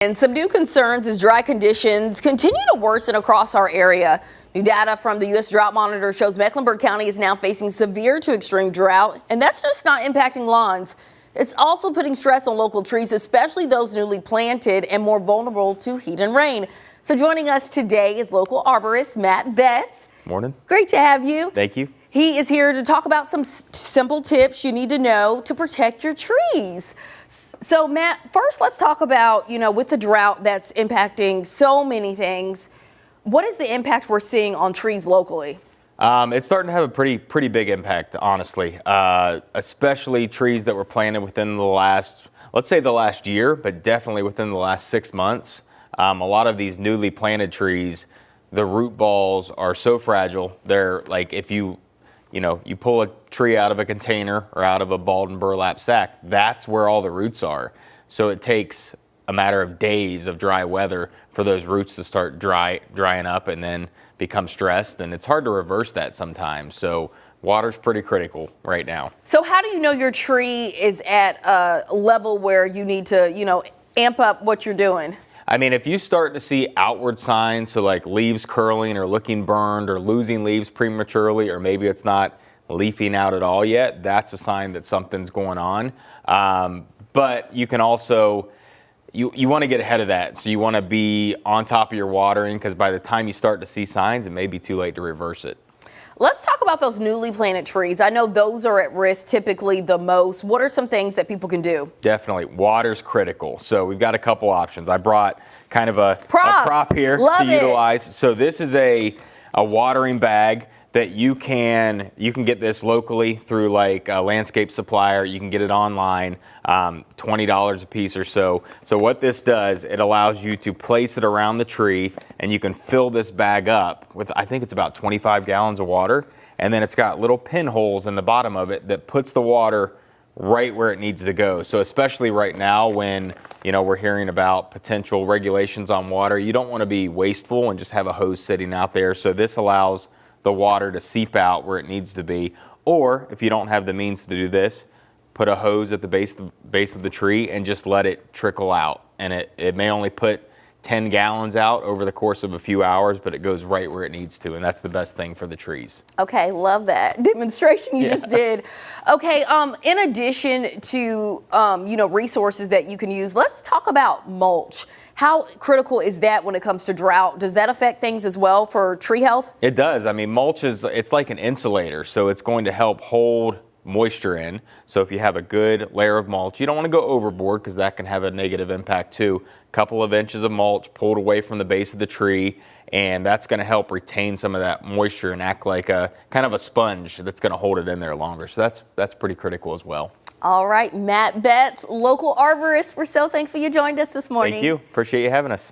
And some new concerns as dry conditions continue to worsen across our area. New data from the U.S. Drought Monitor shows Mecklenburg County is now facing severe to extreme drought, and that's just not impacting lawns. It's also putting stress on local trees, especially those newly planted and more vulnerable to heat and rain. So joining us today is local arborist Matt Betz. Morning. Great to have you. Thank you. He is here to talk about some simple tips you need to know to protect your trees. So Matt, first let's talk about, with the drought that's impacting so many things, what is the impact we're seeing on trees locally? It's starting to have a pretty big impact, honestly, especially trees that were planted within the last, let's say the last year, but definitely within the last 6 months. A lot of these newly planted trees, the root balls are so fragile. They're like, if you pull a tree out of a container or out of a balled and burlap sack, that's where all the roots are. So it takes a matter of days of dry weather for those roots to start drying up and then become stressed. And it's hard to reverse that sometimes. So water's pretty critical right now. So how do you know your tree is at a level where you need to, amp up what you're doing? I mean, if you start to see outward signs, so like leaves curling or looking burned or losing leaves prematurely, or maybe it's not leafing out at all yet, that's a sign that something's going on. But you can also, you want to get ahead of that. So you want to be on top of your watering, because by the time you start to see signs, it may be too late to reverse it. Let's talk about those newly planted trees. I know those are at risk typically the most. What are some things that people can do? Definitely. Water's critical. So we've got a couple options. I brought kind of a prop here to utilize. So this is a watering bag that you can get this locally through like a landscape supplier. You can get it online, $20 a piece or so. So what this does, it allows you to place it around the tree, and you can fill this bag up with, I think it's about 25 gallons of water. And then it's got little pinholes in the bottom of it that puts the water right where it needs to go. So especially right now when, we're hearing about potential regulations on water, you don't want to be wasteful and just have a hose sitting out there. So this allows the water to seep out where it needs to be. Or if you don't have the means to do this, put a hose at the base of the tree and just let it trickle out. And it may only put 10 gallons out over the course of a few hours, but it goes right where it needs to, and that's the best thing for the trees. Okay, love that demonstration you just did. Okay, in addition to resources that you can use, let's talk about mulch. How critical is that when it comes to drought? Does that affect things as well for tree health? It does. I mean, mulch it's like an insulator, so it's going to help hold moisture in. So if you have a good layer of mulch, you don't want to go overboard because that can have a negative impact too. A couple of inches of mulch pulled away from the base of the tree, and that's going to help retain some of that moisture and act like a kind of a sponge that's going to hold it in there longer. So that's pretty critical as well. All right, Matt Betz, local arborist. We're so thankful you joined us this morning. Thank you. Appreciate you having us.